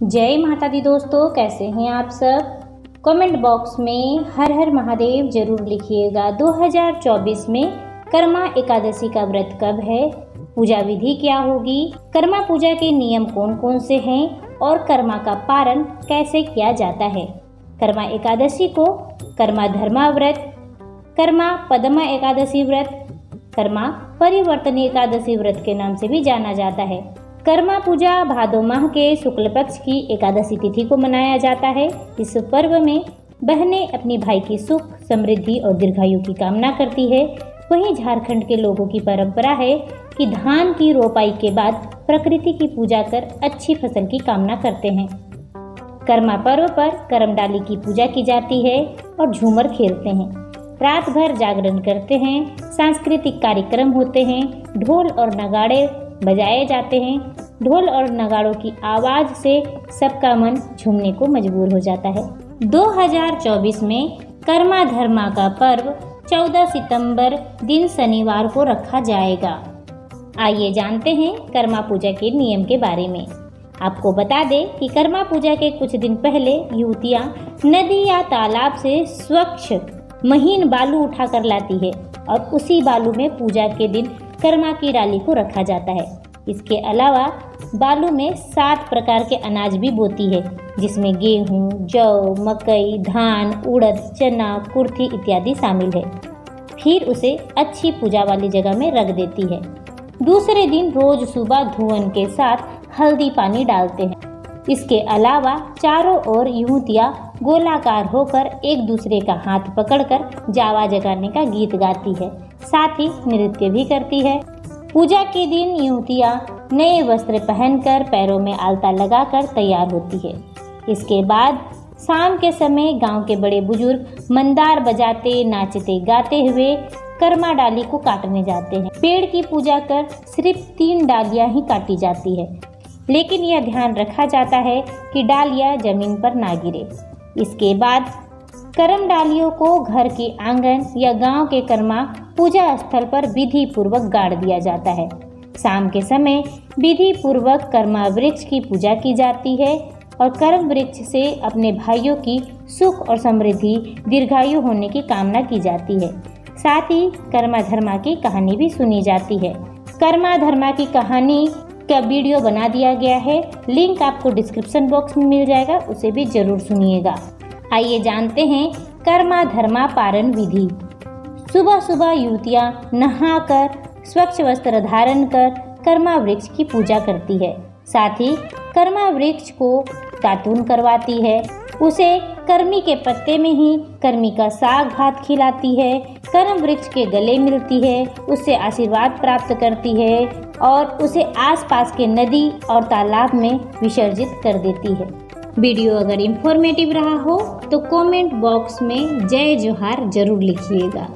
जय माता दी दोस्तों, कैसे हैं आप सब। कमेंट बॉक्स में हर हर महादेव जरूर लिखिएगा। 2024 में कर्मा एकादशी का व्रत कब है, पूजा विधि क्या होगी, कर्मा पूजा के नियम कौन कौन से हैं और कर्मा का पारण कैसे किया जाता है। कर्मा एकादशी को कर्मा धर्मा व्रत, कर्मा पद्मा एकादशी व्रत, कर्मा परिवर्तनी एकादशी व्रत के नाम से भी जाना जाता है। कर्मा पूजा भादो माह के शुक्ल पक्ष की एकादशी तिथि को मनाया जाता है। इस पर्व में बहनें अपनी भाई की सुख, समृद्धि और दीर्घायु की कामना करती है। वहीं झारखंड के लोगों की परंपरा है कि धान की रोपाई के बाद प्रकृति की पूजा कर अच्छी फसल की कामना करते हैं। कर्मा पर्व पर करम डाली की पूजा की जाती है और झूमर खेलते हैं। रात भर जागरण करते हैं। सांस्कृतिक कार्यक्रम होते हैं। ढोल और नगाड़े बजाए जाते हैं। ढोल और नगाड़ों की आवाज से सबका मन झूमने को मजबूर हो जाता है। 2024 में कर्मा धर्मा का पर्व 14 सितंबर दिन शनिवार को रखा जाएगा। आइए जानते हैं कर्मा पूजा के नियम के बारे में। आपको बता दें कि कर्मा पूजा के कुछ दिन पहले युवतियां नदी या तालाब से स्वच्छ महीन बालू उठा कर लाती है और उसी बालू में पूजा के दिन कर्मा की डाली को रखा जाता है। इसके अलावा बालू में 7 प्रकार के अनाज भी बोती है, जिसमें गेहूं, जौ, मकई, धान, उड़द, चना, कुर्थी इत्यादि शामिल है। फिर उसे अच्छी पूजा वाली जगह में रख देती है। दूसरे दिन रोज सुबह धुवन के साथ हल्दी पानी डालते हैं। इसके अलावा चारों ओर युवतियां गोलाकार होकर एक दूसरे का हाथ पकड़कर जावा जगाने का गीत गाती है, साथ ही नृत्य भी करती है। पूजा के दिन युवतियां नए वस्त्र पहनकर पैरों में आलता लगाकर तैयार होती है। इसके बाद शाम के समय गांव के बड़े बुजुर्ग मंदार बजाते, नाचते, गाते हुए कर्मा डाली को काटने जाते हैं। पेड़ की पूजा कर सिर्फ 3 डालियां ही काटी जाती है, लेकिन यह ध्यान रखा जाता है कि डालियां जमीन पर ना गिरे। इसके बाद करम डालियों को घर के आंगन या गांव के कर्मा पूजा स्थल पर विधि पूर्वक गाड़ दिया जाता है। शाम के समय विधि पूर्वक कर्मा वृक्ष की पूजा की जाती है और कर्म वृक्ष से अपने भाइयों की सुख और समृद्धि, दीर्घायु होने की कामना की जाती है। साथ ही कर्मा धर्मा की कहानी भी सुनी जाती है। कर्मा धर्मा की कहानी का वीडियो बना दिया गया है, लिंक आपको डिस्क्रिप्शन बॉक्स में मिल जाएगा, उसे भी जरूर सुनिएगा। आइए जानते हैं कर्मा धर्मा पारण विधि। सुबह सुबह युवतियां नहाकर स्वच्छ वस्त्र धारण कर कर्मा वृक्ष की पूजा करती है। साथ ही कर्मा वृक्ष को दातून करवाती है। उसे कर्मी के पत्ते में ही कर्मी का साग भात खिलाती है। कर्म वृक्ष के गले मिलती है, उससे आशीर्वाद प्राप्त करती है और उसे आसपास के नदी और तालाब में विसर्जित कर देती है। वीडियो अगर इंफॉर्मेटिव रहा हो तो कमेंट बॉक्स में जय जोहार जरूर लिखिएगा।